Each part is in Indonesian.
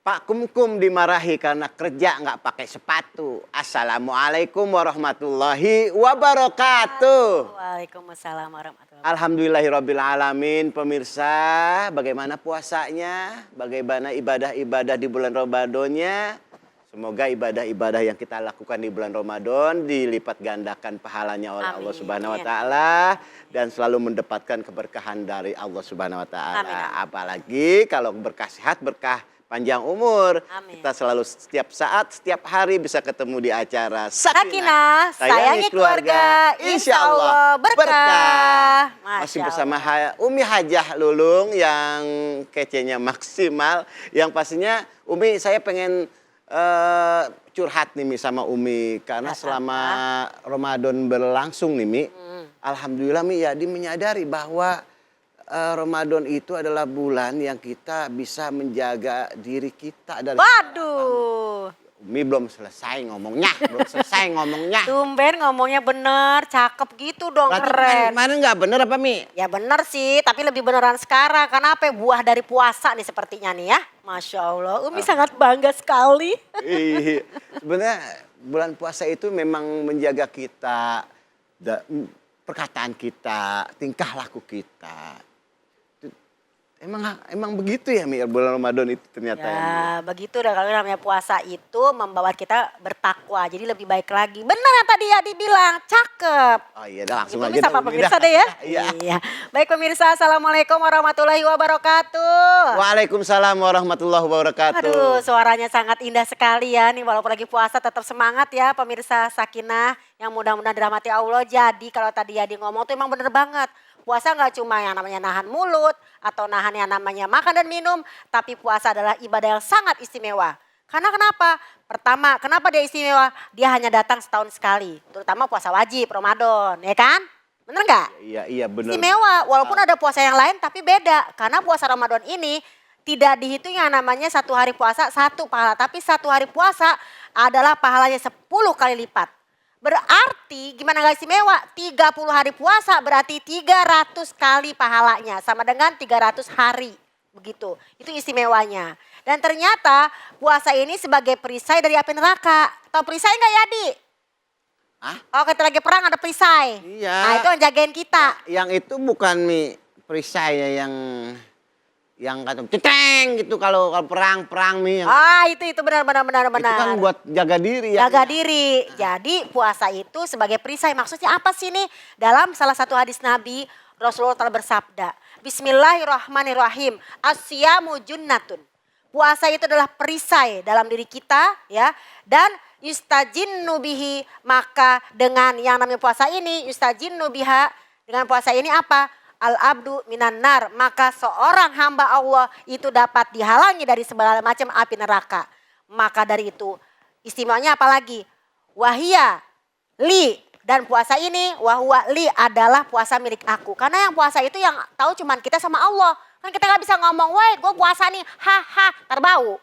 Pak Kumkum dimarahi karena kerja nggak pakai sepatu. Assalamualaikum warahmatullahi wabarakatuh. Waalaikumsalam warahmatullahi wabarakatuh. Alhamdulillahirrabbilalamin. Pemirsa, bagaimana puasanya? Bagaimana ibadah-ibadah di bulan Ramadannya? Semoga ibadah-ibadah yang kita lakukan di bulan Ramadan dilipat gandakan pahalanya oleh Allah Subhanahu wa taala dan selalu mendapatkan keberkahan dari Allah Subhanahu wa taala. Apalagi kalau berkah sehat, berkah panjang umur. Amin. Kita selalu setiap saat, setiap hari bisa ketemu di acara Sakinah, sayangi keluarga, insya Allah berkah. Masih bersama Umi Hajah Lulung yang kecenya maksimal. Yang pastinya Umi, saya pengen curhat nih Mi sama Umi. Karena selama Ramadan berlangsung nih Mi, alhamdulillah Mi jadi menyadari bahwa Ramadan itu adalah bulan yang kita bisa menjaga diri kita dari... Waduh. Umi belum selesai ngomongnya, Tumben ngomongnya bener, cakep gitu dong, berarti keren. kemarin nggak bener apa Mi? Ya bener sih, tapi lebih beneran sekarang. Karena apa? Buah dari puasa nih sepertinya nih ya. Masya Allah, Umi sangat bangga sekali. Iya, sebenarnya bulan puasa itu memang menjaga kita, perkataan kita, tingkah laku kita. Emang begitu ya Mi, bulan Ramadan itu ternyata ya. Begitu dah kalau namanya puasa itu membawa kita bertakwa. Jadi lebih baik lagi. Benar yang tadi ya dibilang, cakep. Oh iya, dah langsung itu aja. Sama pemirsa deh ya. Iya. Baik pemirsa, assalamualaikum warahmatullahi wabarakatuh. Waalaikumsalam warahmatullahi wabarakatuh. Aduh, suaranya sangat indah sekali ya. Nih walaupun lagi puasa tetap semangat ya pemirsa Sakinah yang mudah-mudahan dirahmati Allah. Jadi kalau tadi Yadi ngomong tuh emang bener banget. Puasa nggak cuma yang namanya nahan mulut atau nahan yang namanya makan dan minum, tapi puasa adalah ibadah yang sangat istimewa. Karena kenapa? Pertama, kenapa dia istimewa? Dia hanya datang setahun sekali, terutama puasa wajib Ramadan, ya kan? Bener nggak? Iya bener. Istimewa, walaupun ada puasa yang lain tapi beda. Karena puasa Ramadan ini tidak dihitung yang namanya satu hari puasa satu pahala, tapi satu hari puasa adalah pahalanya 10 kali lipat. Berarti gimana gak istimewa? 30 hari puasa berarti 300 kali pahalanya. Sama dengan 300 hari. Begitu. Itu istimewanya. Dan ternyata puasa ini sebagai perisai dari api neraka. Tahu perisai gak Yadi? Hah? Oh kita lagi perang ada perisai. Iya. Nah itu yang jagain kita. Yang itu bukan Mi, perisai ya yang kata ceteng gitu kalau perang Mi. Itu benar. Itu kan buat jaga diri ya. Jaga diri. Jadi puasa itu sebagai perisai. Maksudnya apa sih nih? Dalam salah satu hadis Nabi, Rasulullah telah bersabda, Bismillahirrahmanirrahim. Asyamu junnatun. Puasa itu adalah perisai dalam diri kita ya. Dan yustajinnu bihi, maka dengan yang namanya puasa ini, yustajinnu biha, dengan puasa ini apa? Al-abdu minan nar, maka seorang hamba Allah itu dapat dihalangi dari segala macam api neraka. Maka dari itu istimewanya apalagi? Wahia li, dan puasa ini wahwa li adalah puasa milik aku. Karena yang puasa itu yang tahu cuman kita sama Allah. Kan kita gak bisa ngomong, woi gue puasa nih, haha, terbau.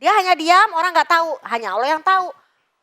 Dia hanya diam, orang gak tahu, hanya Allah yang tahu.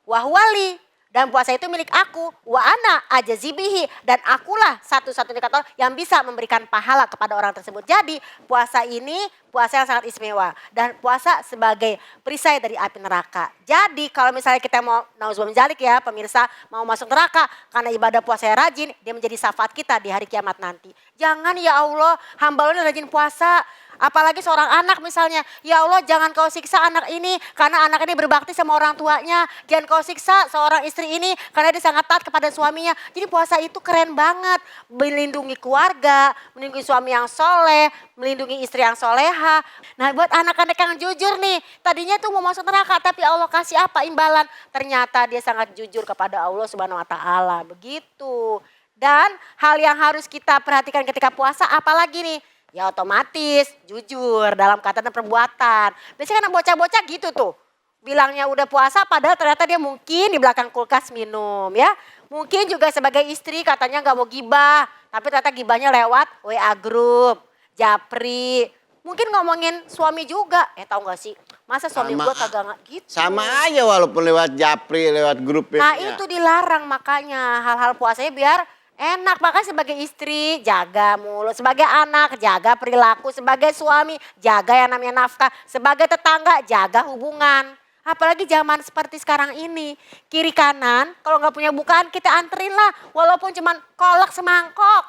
Wahwa li. Dan puasa itu milik aku, wa ana ajazibihi, dan akulah satu-satunya kata yang bisa memberikan pahala kepada orang tersebut. Jadi puasa ini puasa yang sangat istimewa dan puasa sebagai perisai dari api neraka. Jadi kalau misalnya kita mau nauzubillah menjalik ya pemirsa, mau masuk neraka karena ibadah puasa yang rajin, dia menjadi syafaat kita di hari kiamat nanti. Jangan ya Allah, hamba Allah rajin puasa. Apalagi seorang anak misalnya, ya Allah jangan kau siksa anak ini karena anak ini berbakti sama orang tuanya. Jangan kau siksa seorang istri ini karena dia sangat taat kepada suaminya. Jadi puasa itu keren banget, melindungi keluarga, melindungi suami yang soleh, melindungi istri yang soleha. Nah buat anak-anak yang jujur nih, tadinya tuh mau masuk neraka tapi Allah kasih apa imbalan? Ternyata dia sangat jujur kepada Allah Subhanahu wa taala, begitu. Dan hal yang harus kita perhatikan ketika puasa apalagi nih? Ya otomatis jujur dalam kata dan perbuatan. Biasanya kan bocah-bocah gitu tuh. Bilangnya udah puasa padahal ternyata dia mungkin di belakang kulkas minum ya. Mungkin juga sebagai istri katanya gak mau gibah. Tapi ternyata gibahnya lewat WA group, japri. Mungkin ngomongin suami juga. Tahu gak sih? Masa suami gue kagak gitu. Sama aja walaupun lewat japri, lewat grup. Nah itu dilarang makanya. Hal-hal puasanya biar Enak, makanya sebagai istri jaga mulut, sebagai anak jaga perilaku, sebagai suami jaga yang namanya nafkah, sebagai tetangga jaga hubungan. Apalagi zaman seperti sekarang ini, kiri kanan kalau nggak punya bukaan kita anterin lah, walaupun cuman kolak semangkok.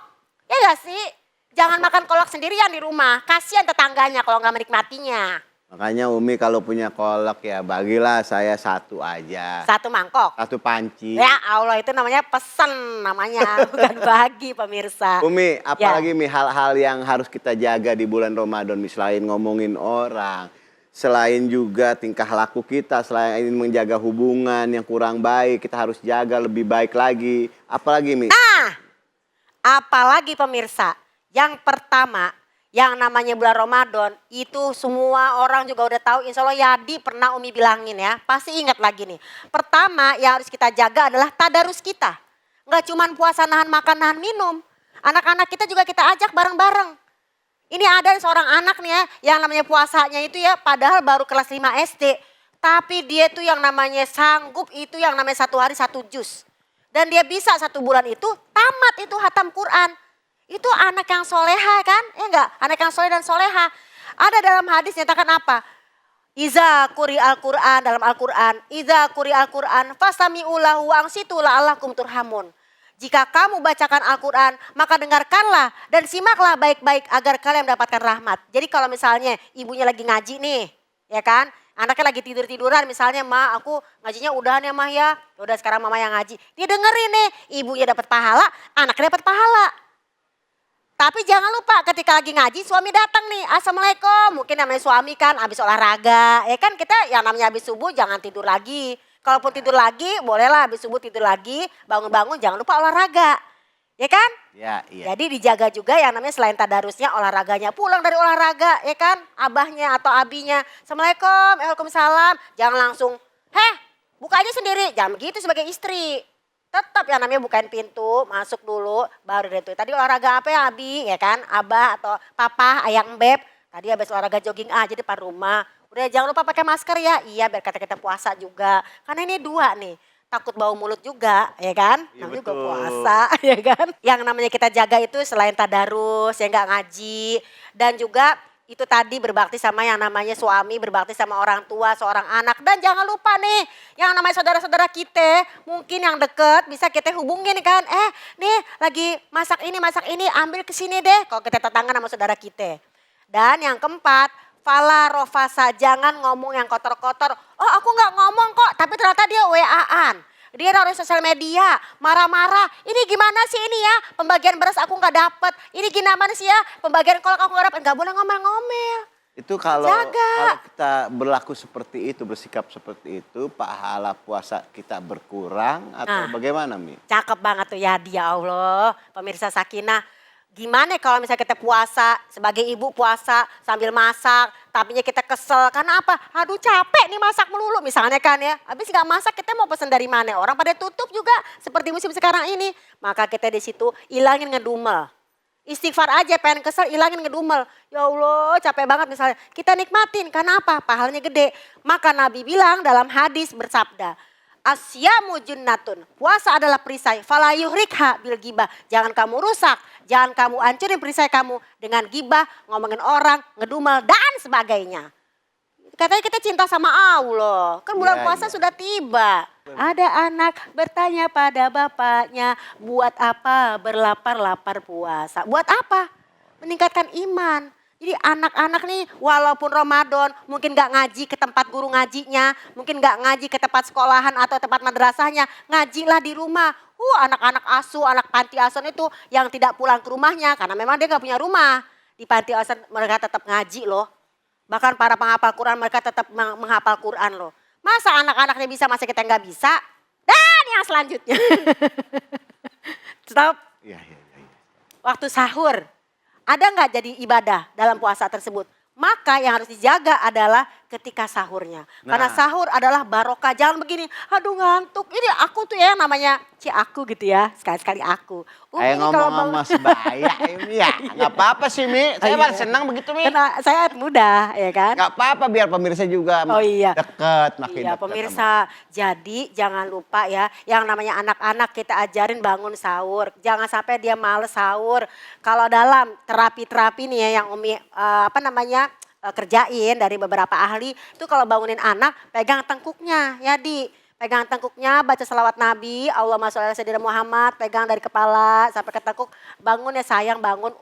Ya gak sih? Jangan makan kolak sendirian di rumah, kasihan tetangganya kalau nggak menikmatinya. Makanya Umi kalau punya kolak ya bagilah saya satu aja. Satu mangkok. Satu panci. Ya Allah, itu namanya pesen namanya, bukan bagi pemirsa. Umi, Ya. apalagi Mi hal-hal yang harus kita jaga di bulan Ramadan, Mi, selain ngomongin orang, selain juga tingkah laku kita, selain menjaga hubungan yang kurang baik, kita harus jaga lebih baik lagi. Apalagi Mi? Nah, apalagi pemirsa, yang pertama, yang namanya bulan Ramadan, itu semua orang juga udah tahu, insya Allah Yadi pernah Umi bilangin ya, pasti ingat lagi nih. Pertama yang harus kita jaga adalah tadarus kita. Nggak cuma puasa nahan makan, nahan minum. Anak-anak kita juga kita ajak bareng-bareng. Ini ada seorang anak nih ya, yang namanya puasanya itu ya, padahal baru kelas 5 SD. Tapi dia tuh yang namanya sanggup itu yang namanya 1 hari 1 juz. Dan dia bisa 1 bulan itu tamat itu hatam Quran. Itu anak yang soleha kan? Ya enggak? Anak yang soleh dan soleha. Ada dalam hadis nyatakan apa? Iza kuri al-Quran, dalam Al-Quran. Iza kuri al-Quran fasami'u lahu angsitu la'allakum turhamun. Jika kamu bacakan Al-Quran, maka dengarkanlah dan simaklah baik-baik agar kalian mendapatkan rahmat. Jadi kalau misalnya ibunya lagi ngaji nih, ya kan? Anaknya lagi tidur-tiduran misalnya, Ma aku ngajinya udahan ya Mah ya. Udah sekarang Mama yang ngaji. Dia dengerin nih, ibunya dapat pahala, anaknya dapat pahala. Tapi jangan lupa ketika lagi ngaji suami datang nih, Assalamualaikum. Mungkin namanya suami kan habis olahraga, ya kan kita yang namanya habis subuh jangan tidur lagi. Kalaupun tidur lagi bolehlah habis subuh tidur lagi, bangun-bangun jangan lupa olahraga. Ya kan? Ya, iya. Jadi dijaga juga yang namanya selain tadarusnya olahraganya. Pulang dari olahraga ya kan, abahnya atau abinya. Assalamualaikum, waalaikumsalam. Jangan langsung, buka aja sendiri. Jangan begitu sebagai istri. Tetap yang namanya bukain pintu, masuk dulu, baru deh tuh. Tadi olahraga apa ya Abi, ya kan? Abah atau papa, ayang beb. Tadi habis olahraga jogging aja di depan rumah. Udah jangan lupa pakai masker ya. Iya biar kata kita puasa juga. Karena ini 2 nih. Takut bau mulut juga, ya kan? Iya, Namanya juga betul. puasa, ya kan? Yang namanya kita jaga itu selain tadarus, ya nggak ngaji. Dan juga itu tadi berbakti sama yang namanya suami, berbakti sama orang tua, seorang anak. Dan jangan lupa nih, yang namanya saudara-saudara kita, mungkin yang deket bisa kita hubungin kan. Nih lagi masak ini, ambil ke sini deh. Kalau kita tetangga sama saudara kita. Dan yang keempat, fala rofasa, jangan ngomong yang kotor-kotor. Oh aku nggak ngomong kok, tapi ternyata dia WA-an. Dia naruh sosial media, marah-marah. Ini gimana sih ini ya, pembagian beras aku nggak dapet. Ini gimana sih ya, pembagian kolak aku nggak dapet. Nggak boleh ngomel-ngomel. Itu kalau Jaga. kita berlaku seperti itu, bersikap seperti itu, pahala puasa kita berkurang atau Nah. bagaimana Mi? Cakep banget tuh ya, ya Allah. Pemirsa Sakinah, gimana kalau misalnya kita puasa, sebagai ibu puasa sambil masak, tapinya kita kesel. Karena apa? Aduh capek nih masak melulu misalnya kan ya. Habis nggak masak kita mau pesen dari mana? Orang pada tutup juga seperti musim sekarang ini. Maka kita di situ ilangin ngedumel. Istighfar aja pengen kesel, ilangin ngedumel. Ya Allah capek banget misalnya. Kita nikmatin, karena apa? Pahalanya gede. Maka Nabi bilang dalam hadis bersabda, Asyamu junnatun, puasa adalah perisai, fala yuhrikha bil gibah. Jangan kamu rusak, jangan kamu hancurin perisai kamu dengan gibah, ngomongin orang, ngedumel dan sebagainya. Katanya kita cinta sama Allah, kan bulan Ya, puasa iya. sudah tiba. Ada anak bertanya pada bapaknya, buat apa berlapar-lapar puasa? Buat apa? Meningkatkan iman. Jadi anak-anak nih walaupun Ramadan mungkin gak ngaji ke tempat guru ngajinya, mungkin gak ngaji ke tempat sekolahan atau tempat madrasahnya, ngajilah di rumah. Anak-anak asuh, anak panti asuhan itu yang tidak pulang ke rumahnya karena memang dia gak punya rumah. Di panti asuhan mereka tetap ngaji loh. Bahkan para penghafal Quran mereka tetap menghafal Quran loh. Masa anak-anaknya bisa, masa kita nggak bisa? Dan yang selanjutnya. Stop. Iya. Waktu sahur. Ada nggak jadi ibadah dalam puasa tersebut? Maka yang harus dijaga adalah ketika sahurnya. Karena sahur adalah barokah. Jangan begini, aduh ngantuk. Ini aku tuh ya namanya aku gitu ya. Sekali-sekali aku. Kayak ini kalau ngomong sama sebaya ini ya. Nggak apa-apa sih Mi, saya malah senang begitu Mi. Karena saya muda ya kan. Nggak apa-apa biar pemirsa juga deket, makin Iya deket. pemirsa, jadi jangan lupa ya yang namanya anak-anak kita ajarin bangun sahur. Jangan sampai dia males sahur. Kalau dalam terapi-terapi nih ya yang Umi kerjain dari beberapa ahli itu kalau bangunin anak pegang tengkuknya ya pegang tengkuknya baca selawat Nabi Allahumma sholli ala sayyidina Muhammad, pegang dari kepala sampai ke tengkuk, bangun ya sayang bangun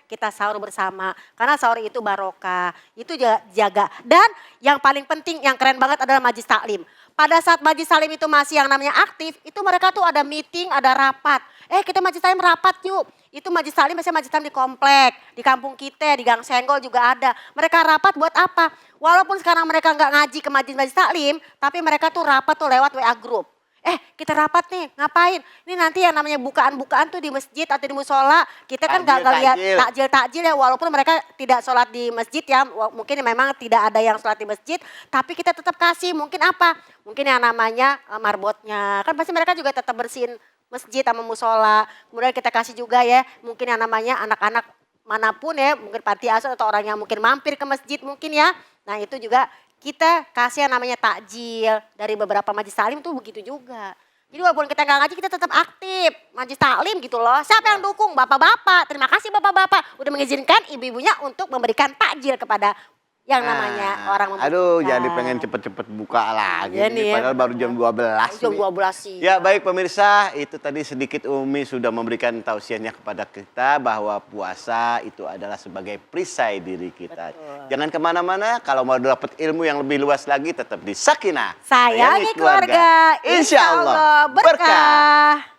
kita sahur bersama karena sahur itu barokah, itu jaga. Dan yang paling penting yang keren banget adalah majlis taklim. Pada saat majlis taklim itu masih yang namanya aktif, itu mereka tuh ada meeting, ada rapat. Kita majlis taklim rapat yuk. Itu majlis taklim biasanya majlis taklim di komplek, di kampung kita, di Gang Senggol juga ada. Mereka rapat buat apa? Walaupun sekarang mereka nggak ngaji ke majlis taklim, tapi mereka tuh rapat tuh lewat WA group. Kita rapat nih, ngapain? Ini nanti yang namanya bukaan-bukaan tuh di masjid atau di musola. Kita kan nggak lihat takjil ya, walaupun mereka tidak sholat di masjid ya. Mungkin memang tidak ada yang sholat di masjid, tapi kita tetap kasih. Mungkin apa? Mungkin yang namanya marbotnya. Kan pasti mereka juga tetap bersihin masjid sama musola. Kemudian kita kasih juga ya, mungkin yang namanya anak-anak manapun ya, mungkin panti asuhan atau orang yang mungkin mampir ke masjid mungkin ya. Nah itu juga kita kasih yang namanya takjil dari beberapa majlis taklim tuh begitu juga. Jadi walaupun kita nggak ngaji kita tetap aktif majlis taklim gitu loh. Siapa yang dukung? Bapak-bapak. Terima kasih bapak-bapak udah mengizinkan ibu-ibunya untuk memberikan takjil kepada yang namanya orang membutuhkan. Aduh jadi pengen cepet-cepet buka lagi Ya, nih, nih, padahal baru jam 12. Jam 12 sih. Ya baik pemirsa, itu tadi sedikit Umi sudah memberikan tausiahnya kepada kita bahwa puasa itu adalah sebagai perisai diri kita. Betul. Jangan kemana-mana, kalau mau dapat ilmu yang lebih luas lagi tetap di Sakinah. Sayangi keluarga, Insya Allah berkah.